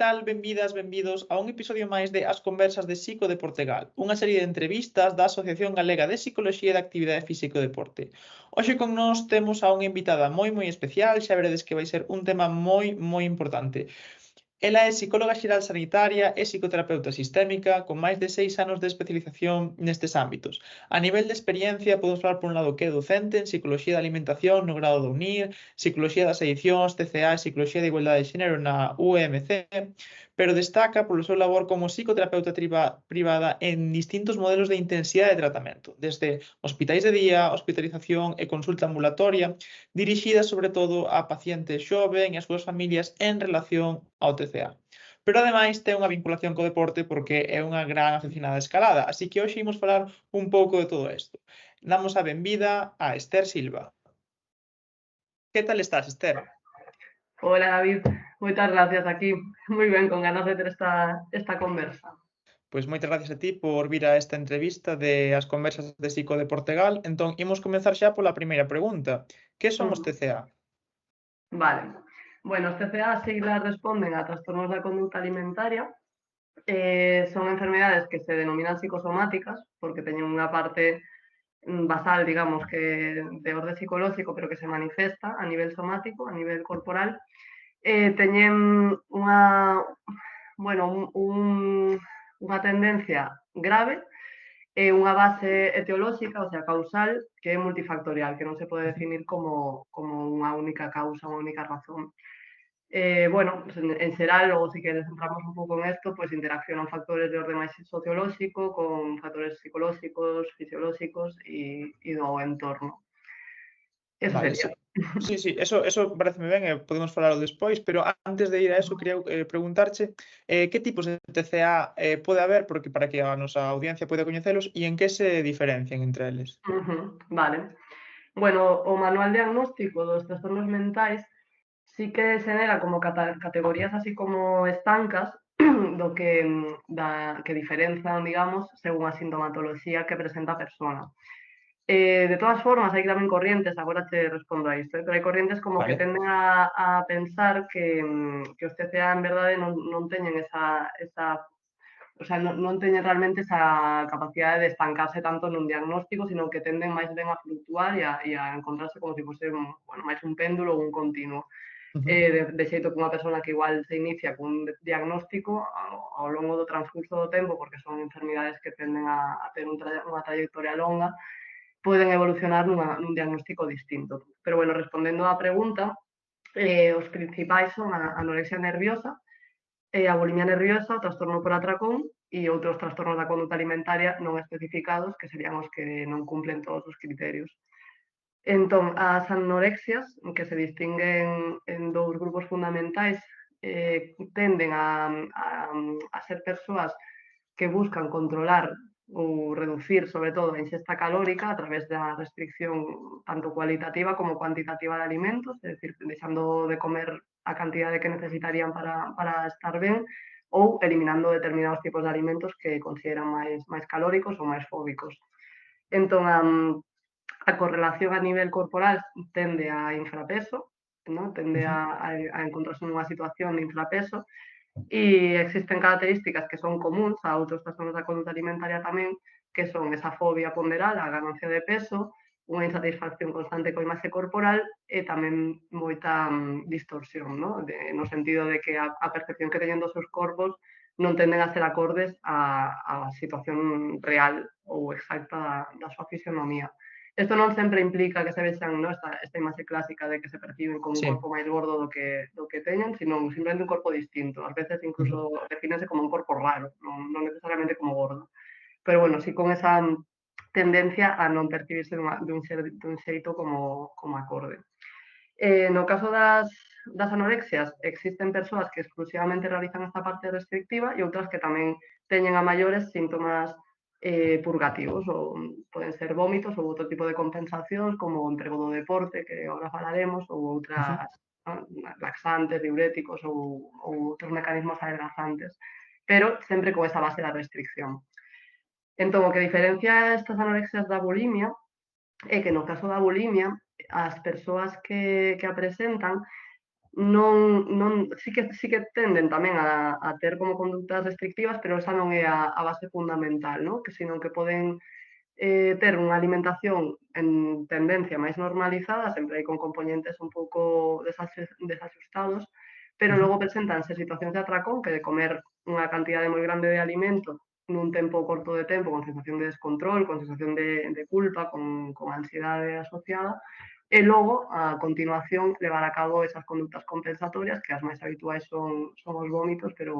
tal? Benvidas, benvidos a un episodio máis de As Conversas de Psico de Portugal, unha serie de entrevistas da Asociación Galega de Psicoloxía e de Actividade Física e Deporte. Hoxe con nós temos a unha invitada moi especial, xa veredes que vai ser un tema moi importante. Ela é psicóloga xeral sanitaria e psicoterapeuta sistémica con máis de 6 anos de especialización nestes ámbitos. A nivel de experiencia, podemos falar por un lado que é docente en Psicoloxía da Alimentación no grado de UNIR, Psicología das Edicións, TCA e Psicología da Igualdade de Xénero na UEMC, pero destaca polo seu labor como psicoterapeuta privada en distintos modelos de intensidade de tratamento, desde hospitais de día, hospitalización e consulta ambulatoria, dirixida sobre todo a pacientes xoven e as súas familias en relación ao TCA. Pero ademais ten unha vinculación co deporte porque é unha gran aficionada a escalada, así que hoxe imos falar un pouco de todo isto. Damos a benvida a Esther Silva. Que tal estás, Esther? Hola David, moitas gracias aquí. Moi ben, con ganas de ter esta conversa. Pois moitas gracias a ti por vir a esta entrevista de As Conversas de Psico de Portugal. Entón, imos comenzar xa pola primeira pregunta. Que son os TCA? Vale. Bueno, os TCA as siglas responden a trastornos da conducta alimentaria. Son enfermedades que se denominan psicosomáticas porque teñen unha parte basal, digamos, que de orde psicolóxico, pero que se manifesta a nivel somático, a nivel corporal. Teñen unha tendencia grave e unha base etiolóxica, o sea, causal, que é multifactorial, que non se pode definir como unha única causa, unha única razón. Bueno, pues en xeral, logo si que centramos un pouco en isto, pues interaccionan factores de orde máis sociolóxico con factores psicolóxicos, fisiolóxicos e do entorno. Eso Vale, sería. sí, eso pareceme ben e podemos falalo despois, pero antes de ir a eso quería preguntarche que tipos de TCA pode haber, porque para que a nosa audiencia poida coñecelos e en que se diferencian entre eles. Vale. Bueno, o manual diagnóstico dos trastornos mentais sí que xenera como categorías así como estancas do que diferenzan, digamos, según a sintomatoloxía que presenta a persona. De todas formas, hai tamén corrientes, agora te respondo a isto, pero hai corrientes como que tenden a pensar que os TCA en verdade non teñen o sea, non teñen realmente esa capacidade de estancarse tanto nun diagnóstico, sino que tenden máis ben a fluctuar e a encontrarse como se fose máis un péndulo ou un continuo. De xeito que unha persona que igual se inicia cun diagnóstico ao longo do transcurso do tempo, porque son enfermidades que tenden a ter unha trayectoria longa, poden evolucionar nun diagnóstico distinto. Pero, bueno, respondendo á pregunta, os principais son a anorexia nerviosa, a bulimia nerviosa, o trastorno por atracón e outros trastornos da conduta alimentaria non especificados, que serían os que non cumplen todos os criterios. Entón, as anorexias, que se distinguen en dous grupos fundamentais, tenden a ser persoas que buscan controlar ou reducir, sobre todo, a ingesta calórica a través da restricción tanto cualitativa como cuantitativa de alimentos, é dicir, deixando de comer a cantidade que necesitarían para estar ben ou eliminando determinados tipos de alimentos que consideran máis calóricos ou máis fóbicos. Entón, a correlación a nivel corporal tende a infrapeso, ¿no? Tende a encontrarse nunha situación de infrapeso e existen características que son comuns a outros trastornos da conduta alimentaria tamén, que son esa fobia ponderal, a ganancia de peso, unha insatisfacción constante coa imaxe corporal e tamén moita distorsión, ¿no? No sentido de que a percepción que teñen dos seus corpos non tenden a ser acordes á situación real ou exacta da súa fisionomía. Isto non sempre implica que se vexan, ¿no? esta imaxe clásica de que se perciben como un corpo máis gordo do que teñen, sino simplemente un corpo distinto. Ás veces incluso defínense como un corpo raro, non necesariamente como gordo. Pero, bueno, sí con esa tendencia a non percibirse dun xeito como acorde. No caso das anorexias, existen persoas que exclusivamente realizan esta parte restrictiva e outras que tamén teñen a maiores síntomas purgativos, ou poden ser vómitos ou outro tipo de compensacións como o emprego do deporte, que agora falaremos, ou outras laxantes, diuréticos ou outros mecanismos adelgazantes, pero sempre con esa base da restricción. Entón, o que diferencia estas anorexias da bulimia é que no caso da bulimia as persoas que a presentan sí que tenden tamén a ter como conductas restrictivas, pero esa non é a base fundamental, non? Que senón que poden ter unha alimentación en tendencia máis normalizada, sempre hai con componentes un pouco desaxustados, pero Ujú. logo preséntanse situacións de atracón que de comer unha cantidade moi grande de alimento nun tempo corto de tempo, con sensación de descontrol, con sensación de culpa, con ansiedade asociada, e logo, a continuación, levar a cabo esas conductas compensatorias, que as máis habituais son os vómitos, pero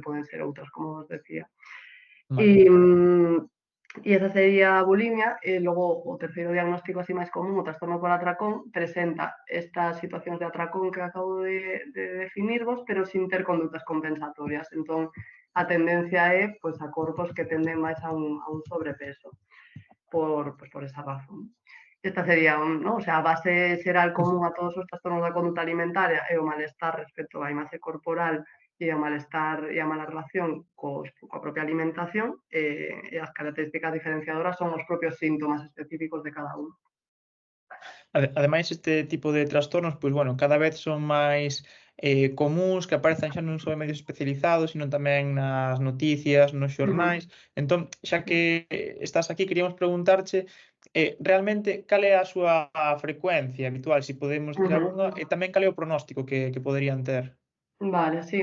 poden ser outras, como vos decía. Vale. E, e esa sería a bulimia, e logo o terceiro diagnóstico así máis común, o trastorno por atracón, presenta estas situacións de atracón que acabo de definirvos, pero sin ter conductas compensatorias. Entón, a tendencia é pois, a corpos que tenden máis a un sobrepeso por esa razón. Esta sería ¿no? O sea, a base xeral común a todos os trastornos da conduta alimentaria é o malestar respecto á imaxe corporal e ao malestar e a mala relación coa propia alimentación e as características diferenciadoras son os propios síntomas específicos de cada un. Ademais, este tipo de trastornos, pois, bueno, cada vez son máis comúns, que aparezan xa non só en medios especializados, sino tamén nas noticias, nos Uh -huh. xornais. Entón, xa que estás aquí, queríamos preguntarche realmente cal é a súa frecuencia habitual, se podemos Uh dicir -huh. algunha, e tamén cal é o pronóstico que poderían ter. Vale, sí.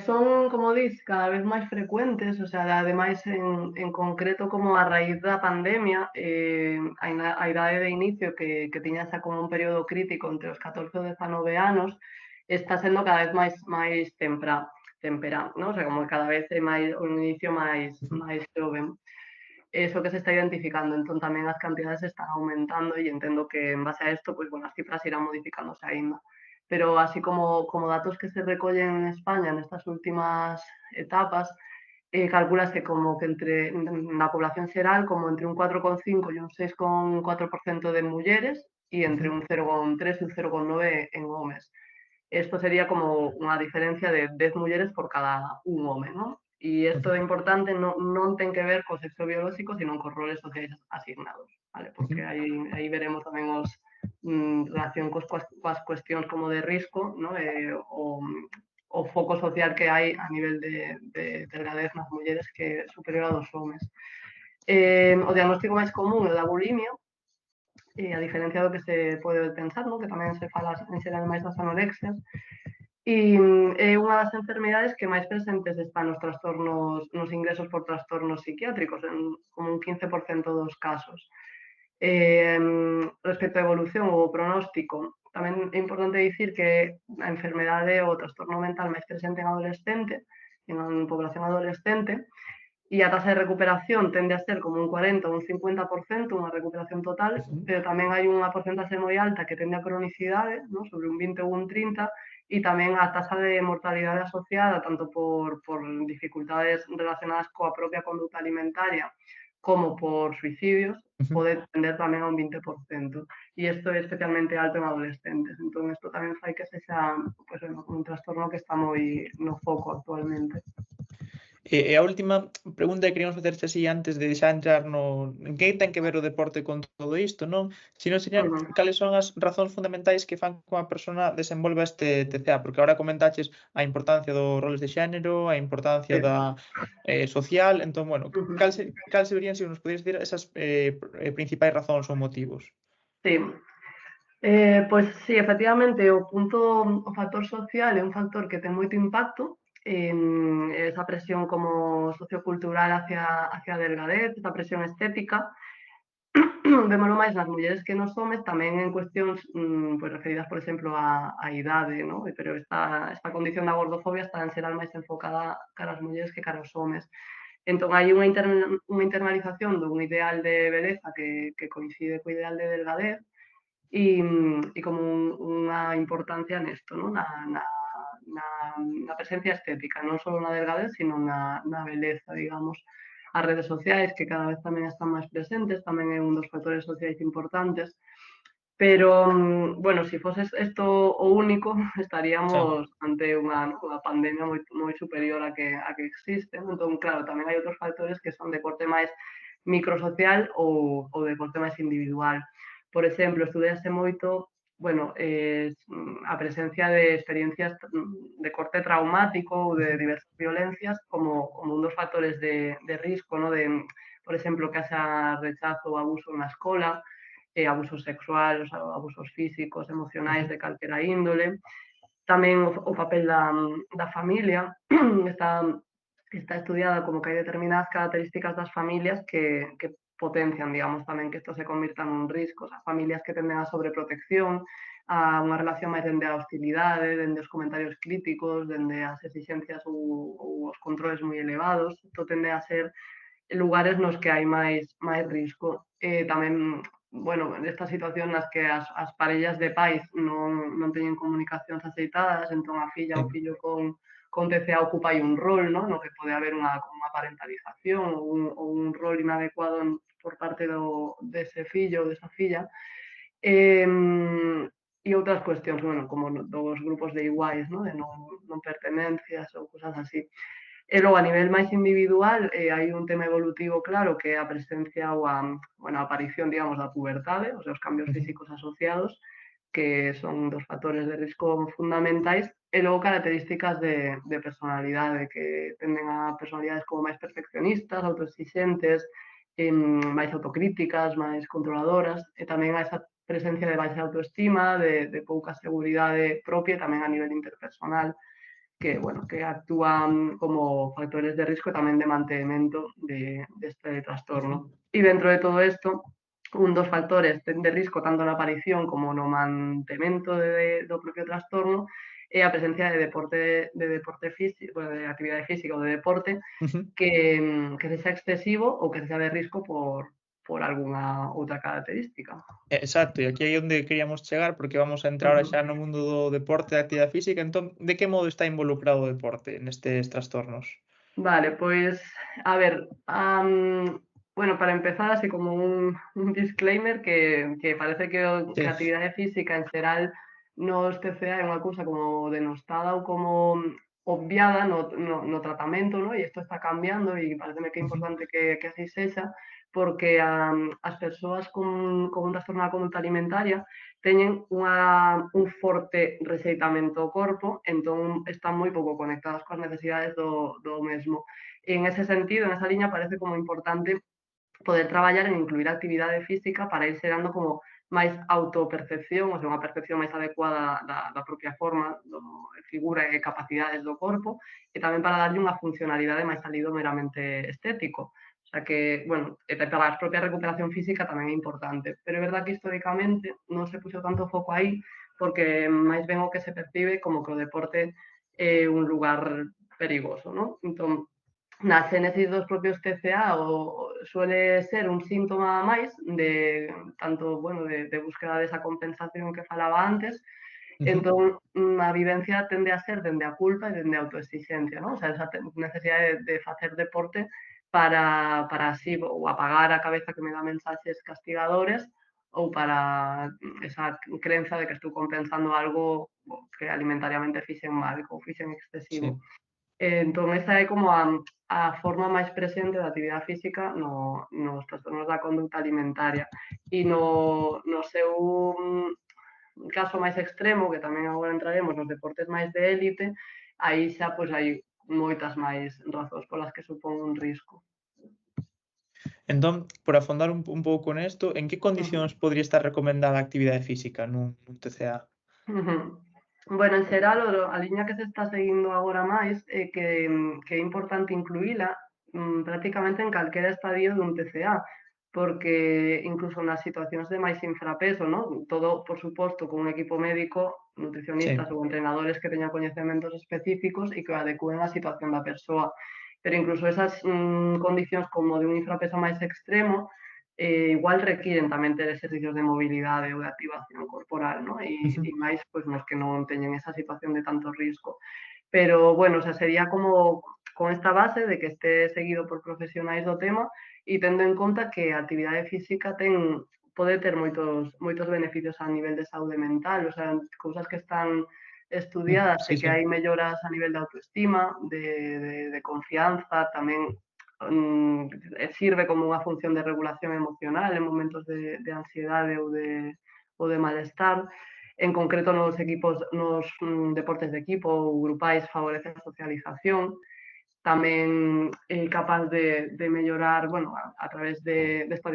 Son, como dis, cada vez máis frecuentes, o sea, ademais en concreto como a raíz da pandemia, a idade de inicio que tiña xa como un período crítico entre os 14 e 19 anos, está sendo cada vez máis temperá, ¿no? O sea, como cada vez é máis un inicio Ujú. máis xoven. Eso que se está identificando, entón tamén as cantidades están aumentando e entendo que en base a isto, pois, bueno, as cifras irán modificándose aínda. Pero así como datos que se recollen en España nestas últimas etapas, calcúlase como que entre na población xeral como entre un 4,5 e un 6,4% de mulleres e entre Ujú. un 0,3 e un 0,9 en homes. Isto sería como unha diferencia de 10 mulleres por cada un home, non? E isto Ujú. é importante, non ten que ver co sexo biolóxico, sino cos roles sociais asignados, vale? Porque Ujú. aí veremos tamén os relación coas cuestións como de risco, no? O foco social que hai a nivel de delgadez nas mulleres que é superior a dos homes. O diagnóstico máis común é o da bulimia, a diferencia do que se pode pensar, no? Que tamén se fala en xeral máis das anorexias, e é unha das enfermidades que máis presentes están nos ingresos por trastornos psiquiátricos, en como un 15% dos casos. Respecto á evolución ou o pronóstico, tamén é importante dicir que a enfermedade ou o trastorno mental máis presente en adolescente, en población adolescente, e a taxa de recuperación tende a ser como un 40 ou un 50%, unha recuperación total, Ujú. pero tamén hai unha porcentaxe moi alta que tende a cronicidade, ¿no? Sobre un 20 ou un 30, e tamén a taxa de mortalidade asociada tanto por dificultades relacionadas coa propia conduta alimentaria como por suicidios Ujú. pode tender tamén a un 20%. E isto é especialmente alto en adolescentes. Entón, isto tamén fai que sexa pues, un trastorno que está moi no foco actualmente. E a última pregunta que queríamos facerche así antes de xa entrar no en que ten que ver o deporte con todo isto, non? Sino serían Uh -huh. cales son as razóns fundamentais que fan que unha persona desenvolva este TCA, porque agora comentaches a importancia dos roles de xénero, a importancia Sí. da social, entón, bueno, Uh -huh. cal serían, se nos poderías decir, esas principais razóns ou motivos? Sí. Pois sí, efectivamente, o factor social é un factor que ten moito impacto en esa presión como sociocultural hacia a delgadez, esa presión estética. Vémolo máis nas mulleres que nos homes, tamén en cuestións pois referidas, por exemplo, á idade, ¿no? Pero esta condición da gordofobia está en xeral máis enfocada cara ás mulleres que cara aos homes. Entón, hai unha internalización dun ideal de beleza que coincide co ideal de delgadez, e como unha importancia nesto, ¿no? Na, na presencia estética, non só na delgadez, sino na beleza, digamos. As redes sociais, que cada vez tamén están máis presentes, tamén é un dos factores sociais importantes, pero, bueno, se fose isto o único, Xa. estaríamos ante unha pandemia moi superior a que existe, ¿no? Entón, claro, tamén hai outros factores que son de corte máis microsocial ou de corte máis individual. Por exemplo, estudiase moito bueno, a presencia de experiencias de corte traumático ou de Ujú. diversas violencias como un dos factores de risco, ¿no? Por exemplo, que haxa rechazo ou abuso na escola, abuso sexual, abusos físicos, emocionais Ujú. de calquera índole. Tamén o papel da familia está, está estudiada como que hai determinadas características das familias que potencian, digamos, tamén que isto se convirta nun risco. O sea, familias que tenden a sobreprotección, a unha relación máis dende a hostilidade, dende os comentarios críticos, dende as exixencias ou os controles moi elevados. Isto tende a ser lugares nos que hai máis risco. Tamén, bueno, nesta situación nas que as parellas de pais non teñen comunicacións aceitadas, entón a filla ou Sí. fillo con TCA ocupa aí un rol, ¿no? No que pode haber unha parentalización ou un rol inadecuado por parte dese fillo ou desa filla. Eh, e outras cuestións, bueno, como dos grupos de iguais, ¿no? De non pertenencias ou cosas así. E logo, a nivel máis individual, hai un tema evolutivo claro que é a presencia ou bueno, a aparición, digamos, da pubertade, os cambios Ujú. físicos asociados, que son dos factores de risco fundamentais, e logo características de personalidade, que tenden a personalidades como máis perfeccionistas, autoexixentes, máis autocríticas, máis controladoras, e tamén a esa presencia de baixa autoestima, de pouca seguridade propia, tamén a nivel interpersonal que, bueno, que actúan como factores de risco e tamén de mantemento deste Ujú. trastorno. E dentro de todo isto, un dos factores de risco tanto na aparición como no mantemento do propio trastorno é a presencia de deporte físico, de actividade física ou de deporte Ujú. que sexa excesivo ou que sexa de risco por algunha outra característica. Exacto, e aquí é onde queríamos chegar, porque vamos a entrar ahora Ujú. xa no mundo do deporte e da actividade física. Entón, de que modo está involucrado o deporte nestes trastornos? Vale, pois, a ver, bueno, para empezar, así como un disclaimer que parece que Sí. a actividade física en xeral nos TCA é unha cousa como denostada ou como obviada no tratamento, ¿no? E isto está cambiando e pareceme que é Ujú. importante que así sexa, porque as persoas con un trastorno da conduta alimentaria teñen un forte rexeitamento ao corpo, entón están moi pouco conectadas coas necesidades do mesmo. E en ese sentido, en esa liña, parece como importante poder traballar en incluir actividade física para ir xerando como máis autopercepción, o sea, unha percepción máis adecuada da propia forma, figura e capacidades do corpo, e tamén para darlle unha funcionalidade máis salido meramente estético. O sea que, bueno, e para a propia recuperación física tamén é importante. Pero é verdad que históricamente non se puxo tanto foco aí, porque máis ben o que se percibe como que o deporte é un lugar perigoso, ¿no? Entón, na xénesis dos propios TCA suele ser un síntoma máis de tanto, bueno, de búsqueda desa compensación que falaba antes, Ujú. entón a vivencia tende a ser dende a culpa e dende a autoexixencia, non? O sea, esa necesidade de facer deporte para así ou apagar a cabeza que me dá mensaxes castigadores ou para esa crenza de que estou compensando algo que alimentariamente fixen mal ou fixen excesivo. Sí. Entón, esa é como a forma máis presente da actividade física nos trastornos da conduta alimentaria. E no seu caso máis extremo, que tamén agora entraremos nos deportes máis de élite, aí xa pois hai moitas máis razóns polas que supón un risco. Entón, por afondar un pouco nesto, en que Ujú. condicións podría estar recomendada a actividade física nun TCA? Ujú. Bueno, en xeral, a liña que se está seguindo agora máis é que é importante incluíla prácticamente en calquera estadio dun TCA, porque incluso nas situacións de máis infrapeso, ¿no? Todo, por suposto, con un equipo médico, nutricionistas Sí. ou entrenadores que teñan coñecementos específicos e que o adecúen á situación da persoa. Pero incluso esas condicións como de un infrapeso máis extremo, igual requiren tamén ter exercicios de mobilidade ou de activación corporal, ¿no? Ujú. E máis pois nos que non teñen esa situación de tanto risco. Pero, bueno, o sea, sería como con esta base de que este seguido por profesionais do tema e tendo en conta que a actividade física pode ter moitos beneficios a nivel de saúde mental, o sea, cousas que están estudiadas Sí, e que sí. hai melloras a nivel de autoestima, de confianza, tamén sirve como unha función de regulación emocional en momentos de ansiedade ou de malestar. En concreto, nos deportes de equipo ou grupais favorece a socialización. Tamén é capaz de mellorar, bueno, a través desta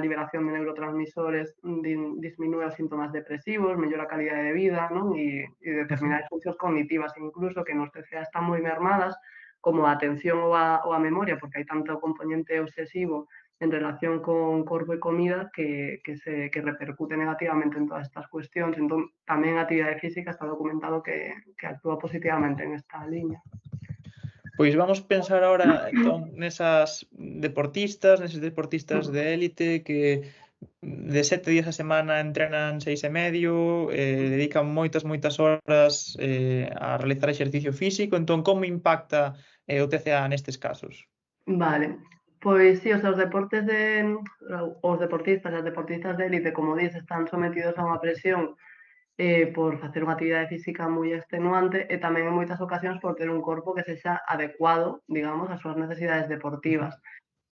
liberación de neurotransmisores, disminúe os síntomas depresivos, mellora a calidade de vida, non? E determinadas funcións cognitivas, incluso, que nos TCA están moi mermadas, como a atención ou a memoria, porque hai tanto componente obsesivo en relación con corpo e comida que repercute negativamente en todas estas cuestións. Entón, tamén a actividade física está documentado que actúa positivamente en esta liña. Pois vamos pensar ahora entón neses deportistas de élite que de 7 días a semana entrenan 6 e medio, dedican moitas horas a realizar exercicio físico. Entón, como impacta o TCA nestes casos? Vale, pois si, os deportistas e as deportistas de élite, como dis, están sometidos a unha presión por facer unha actividade física moi extenuante e tamén en moitas ocasións por ter un corpo que sexa adecuado, digamos, ás súas necesidades deportivas.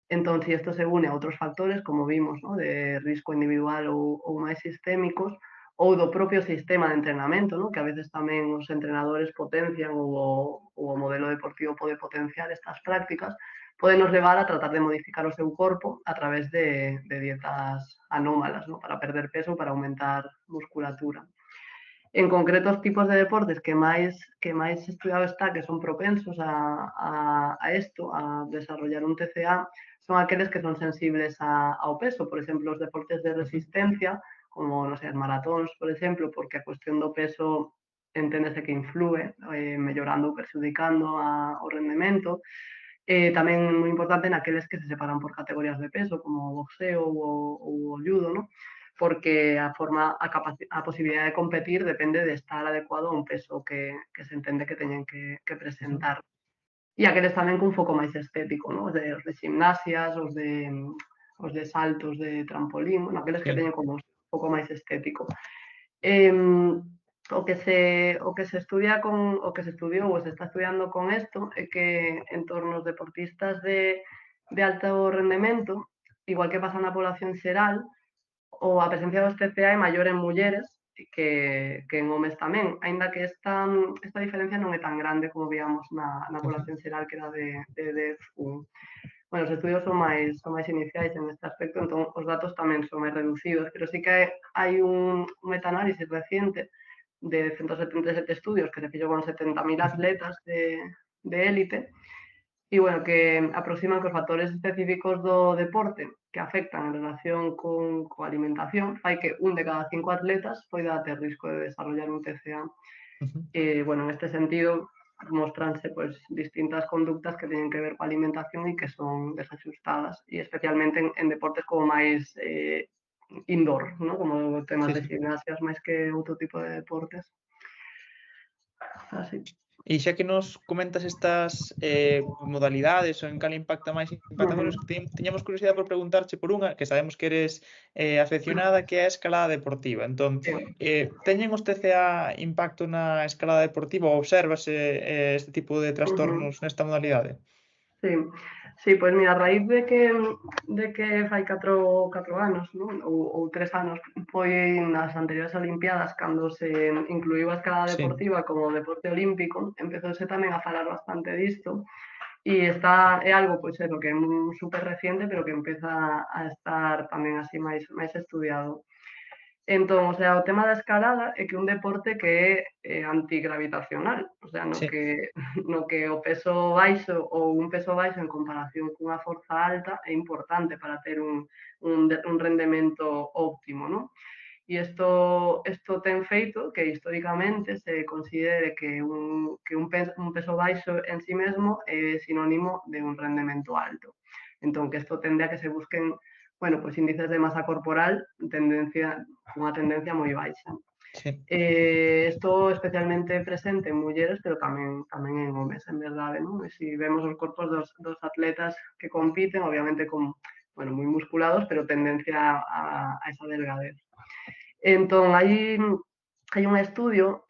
Entón, si isto se une a outros factores, como vimos, ¿no?, de risco individual ou máis sistémicos, ou do propio sistema de entrenamento, ¿no?, que a veces tamén os entrenadores potencian ou o modelo deportivo pode potenciar estas prácticas, podenos levar a tratar de modificar o seu corpo a través de dietas anómalas, ¿no?, para perder peso ou para aumentar musculatura. En concreto, os tipos de deportes que máis estudiado está, que son propensos a isto, a desarrollar un TCA, son aqueles que son sensibles ao peso. Por exemplo, os deportes de resistencia, como, non sei, as maratóns, por exemplo, porque a cuestión do peso enténdese que influe, mellorando ou perxudicando o rendemento. Tamén moi importante naqueles que se separan por categorías de peso, como o boxeo ou o judo, ¿no?, porque a posibilidade de competir depende de estar adecuado a un peso que se entende que teñen que presentar. E aqueles tamén cun foco máis estético, ¿no?, os de gimnasias, os de saltos de trampolín, bueno, aqueles que teñen como un foco máis estético. O que se estudiou ou se está estudiando con isto é que en torno aos deportistas de alto rendemento, igual que pasa na población xeral, a presencia dos TCA é maior en mulleres que en homes tamén, aínda que esta diferencia non é tan grande como víamos na población xeral, que era de 10:1. Bueno, os estudios son máis iniciais en este aspecto, entón os datos tamén son máis reducidos, pero sí que hai un metaanálisis reciente de 177 estudios que se fixo con 70.000 atletas de élite, e, bueno, que aproximan que os factores específicos do deporte que afectan en relación coa alimentación fai que un de cada 5 atletas poida ter risco de desarrollar un TCA. Bueno, en este sentido, mostranse pois distintas conductas que teñen que ver coa alimentación e que son desaxustadas, e especialmente en deportes como máis indoor, ¿no?, como temas de gimnasias máis que outro tipo de deportes. Así. E xa que nos comentas estas modalidades ou en cal impacta máis, impacta menos, tiñamos curiosidade por preguntarche por unha que sabemos que eres afeccionada, que é a escalada deportiva. Entón, teñen os TCA impacto na escalada deportiva ou obsérvase este tipo de trastornos nesta modalidade? Sí, pois mira, a raíz de que fai 4 anos, non? Ou 3 anos, foi nas anteriores Olimpiadas cando se incluíu a escalada deportiva como deporte olímpico, empezouse tamén a falar bastante disto, e é algo, pois, que é super reciente, pero que empeza a estar tamén así máis estudiado. Entón, o sea, o tema da escalada é que un deporte que é antigravitacional, o sea, no que o peso baixo ou un peso baixo en comparación cunha forza alta é importante para ter un rendemento óptimo, non? E isto ten feito que históricamente se considere que un peso baixo en sí mesmo é sinónimo de un rendemento alto. Entón, que isto tende a que se busquen, bueno, pois índices de masa corporal unha tendencia moi baixa. Isto especialmente presente en mulleres, pero tamén en homes, en verdade, non? E se vemos os corpos dos atletas que compiten, obviamente moi musculados, pero tendencia a esa delgadez. Entón, hai un estudio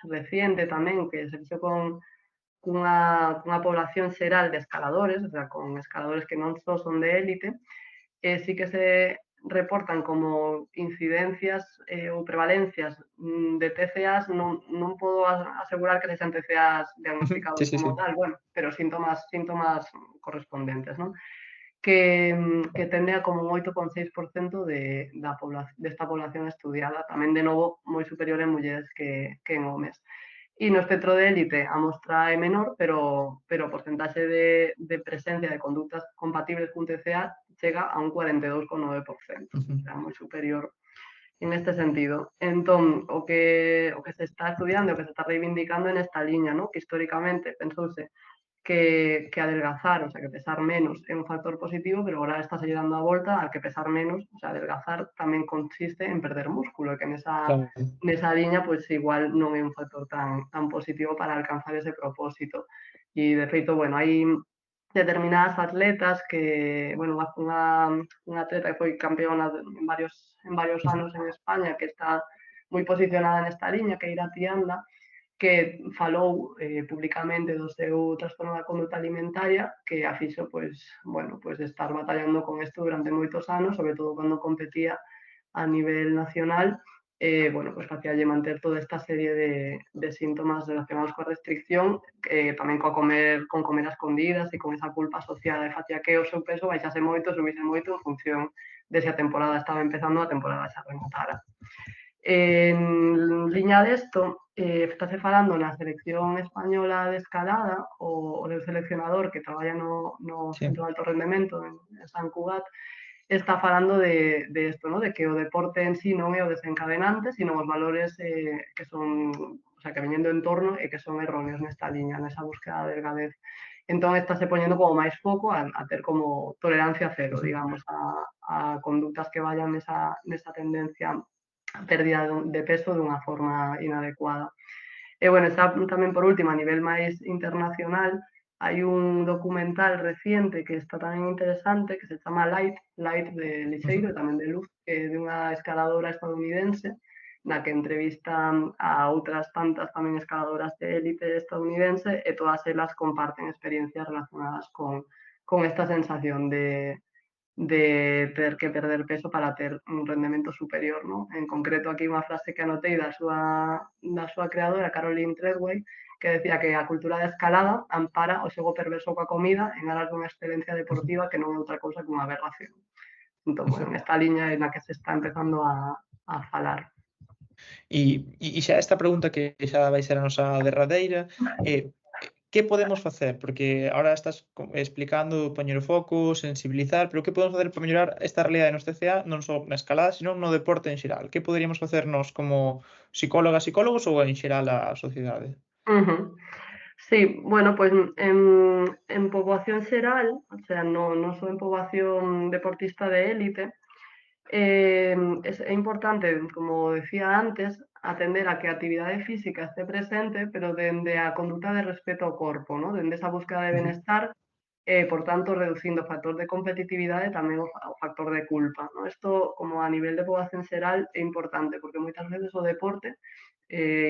reciente tamén que se fixo cunha población xeral de escaladores, o sea, con escaladores que non só son de élite, sí que reportan como incidencias ou prevalencias de TCAs, non podo asegurar que sexan TCAs Sí, diagnosticados sí, como sí. tal, bueno, pero síntomas correspondentes, non? Que tende a como un 8,6% desta población estudiada, tamén de novo moi superior en mulleres que en homes. E no espectro de élite a mostra é menor, pero o porcentaxe de presencia de conductas compatibles cun TCA chega a un 42,9%, o sea, moi superior en este sentido. Entón, o que se está estudiando, o que se está reivindicando en esta liña, ¿no? Que históricamente pensouse que adelgazar, o sea, que pesar menos é un factor positivo, pero agora está se dando a volta a que pesar menos, o sea, adelgazar tamén consiste en perder músculo, e que Claro. nesa liña, pois igual non é un factor tan positivo para alcanzar ese propósito. E, de feito, bueno, hai determinadas atletas que, bueno, unha atleta que foi campeona en varios anos en España, que está moi posicionada nesta liña, que é Irati Anda, que falou publicamente do seu trastorno da conduta alimentaria, que a fixo, pois, bueno, pois estar batallando con isto durante moitos anos, sobre todo cando competía a nivel nacional, bueno, pois facíalle manter toda esta serie de síntomas relacionados coa restricción, tamén con comer a escondidas e con esa culpa asociada, e facía que o seu peso baixase moito, subise moito en función de se a temporada estaba empezando, a temporada xa remontara. En liña desto, estáse falando na selección española de escalada, o do seleccionador que traballa no Sí. Centro de Alto Rendemento en Sant Cugat, está falando de isto, ¿no? De que o deporte en sí non é o desencadenante, sino os valores que son, o sea, que veñen do entorno e que son erróneos nesta liña, nesa búsqueda de delgadez. Entón, estáse poñendo como máis foco a ter como tolerancia cero, digamos, a conductas que vayan nesa tendencia a pérdida de peso dunha forma inadecuada. E, bueno, xa tamén por último, a nivel máis internacional, hai un documental reciente que está tamén interesante, que se chama Light de lixeiro e tamén de luz, dunha escaladora estadounidense, na que entrevistan a outras tantas tamén escaladoras de élite estadounidense, e todas elas comparten experiencias relacionadas con esta sensación de ter que perder peso para ter un rendemento superior, ¿no? En concreto, aquí unha frase que anotei da súa creadora, Caroline Treadway, que decía que a cultura da escalada ampara o xogo perverso coa comida en aras dunha excelencia deportiva que non é outra cousa que unha aberración. Entón, bueno, nesta liña é na que se está empezando a falar. E xa esta pregunta que xa vai ser a nosa derradeira, que podemos facer? Porque agora estás explicando poñer o foco, sensibilizar, pero que podemos facer para mellorar esta realidade nos TCA, non só na escalada, sino no deporte en xeral? Que poderíamos facernos como psicólogas, psicólogos ou en xeral a sociedade? Sí, bueno, pois en poboación xeral, o sea, non só en poboación deportista de élite, é importante, como decía antes, atender a que a actividade física este presente, pero dende a conduta de respeto ao corpo, ¿no? Dende esa búsqueda de benestar, por tanto, reducindo o factor de competitividade e tamén o factor de culpa, ¿no? Isto, como a nivel de poboación xeral, é importante, porque moitas veces o deporte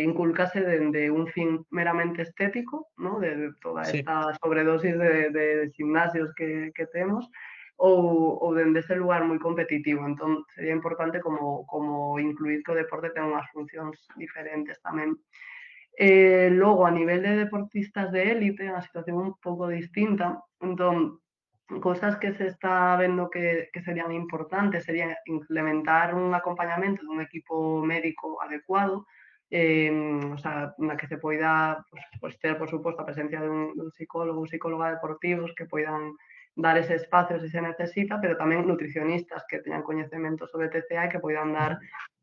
inculcase dende un fin meramente estético, ¿no? De toda Sí. esta sobredosis de gimnasios que temos, ou dende ese lugar moi competitivo. Entón, sería importante como incluir que o deporte ten unhas funcións diferentes tamén. Logo, a nivel de deportistas de élite, a situación un pouco distinta. Entón, cousas que se está vendo que serían importantes sería implementar un acompañamento dun equipo médico adecuado, o sea, na que se poida pues ter, por suposto, a presencia dun psicólogo ou psicóloga deportivos que poidan dar ese espacio se necesita, pero tamén nutricionistas que teñan coñecemento sobre TCA e que poidan dar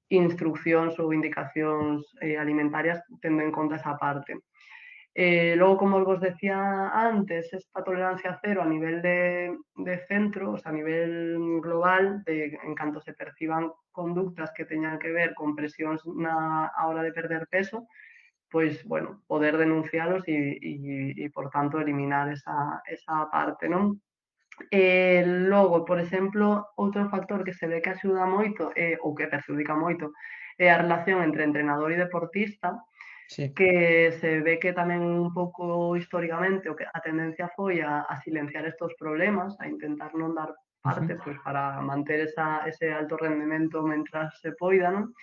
instruccións ou indicacións alimentarias tendo en conta esa parte. Logo, como vos decía antes, esta tolerancia cero a nivel de centro, o sea, a nivel global, en canto se perciban conductas que teñan que ver con presións a hora de perder peso, pois, bueno, poder denuncialos e por tanto, eliminar esa parte, non? Logo, por exemplo, outro factor que se ve que axuda moito, ou que perxudica moito, é a relación entre entrenador e deportista, Sí. que se ve que tamén un pouco históricamente a tendencia foi a silenciar estos problemas, a intentar non dar parte, pois para manter ese alto rendemento mentras se poida, non?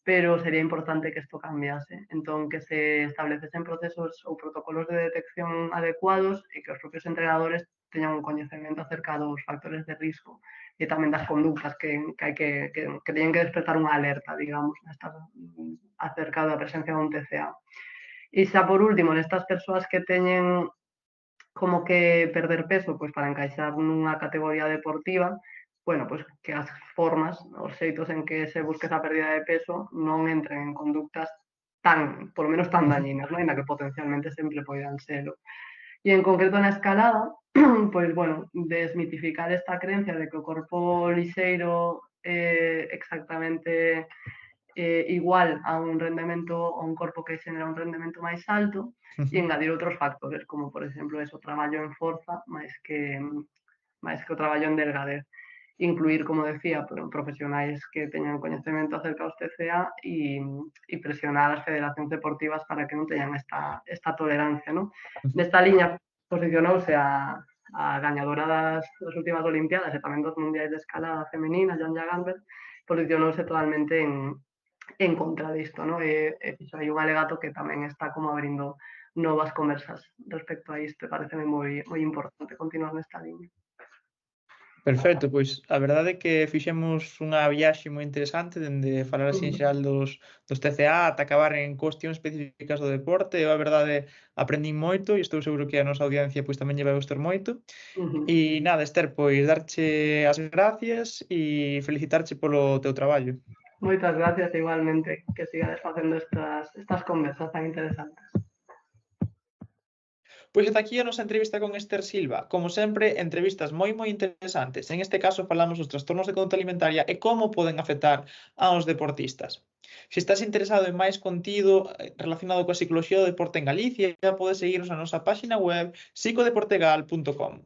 Pero sería importante que isto cambiase. Entón, que se establecesen procesos ou protocolos de detección adecuados e que os propios entrenadores teñan un coñecemento acerca dos factores de risco e tamén das conductas que teñen que despertar unha alerta, digamos, acerca da presencia dun TCA. E xa por último, nestas persoas que teñen como que perder peso pois para encaixar nunha categoría deportiva, bueno, pois que as formas, os xeitos en que se busque esa pérdida de peso non entren en conductas tan, polo menos tan dañinas, non? Ainda que potencialmente sempre poidan selo. E en concreto na escalada, pois, bueno, desmitificar esta creencia de que o corpo lixeiro é exactamente igual a un rendemento, a un corpo que xenera un rendemento máis alto, e engadir outros factores, como por exemplo eso, traballo en forza, máis que o traballo en delgadez. Incluir, como decía, profesionais que teñan coñecemento acerca dos TCA e presionar as federacións deportivas para que non teñan esta tolerancia, non? Nesta liña posicionouse a gañadora das últimas Olimpiadas e tamén dos Mundiais de Escalada femenina, Janja Gamber, posicionouse totalmente en contra disto, non? E fixo aí un alegato que tamén está como abrindo novas conversas respecto a isto, e pareceme moi importante continuar nesta liña. Perfecto, pois a verdade é que fixemos unha viaxe moi interesante dende falar así en xeral dos TCA ata acabar en cuestións específicas do deporte. Eu a verdade aprendín moito e estou seguro que a nosa audiencia pois tamén lle vai gustar moito. E nada, Esther, pois darche as gracias e felicitarche polo teu traballo. Moitas gracias igualmente, que sigades facendo estas conversas tan interesantes. Pois ata aquí a nosa entrevista con Esther Silva. Como sempre, entrevistas moi interesantes. En este caso falamos dos trastornos de conduta alimentaria e como poden afectar aos deportistas. Se estás interesado en máis contido relacionado coa psicoloxía do deporte en Galicia, podes seguirnos na nosa páxina web psicodeportegal.com.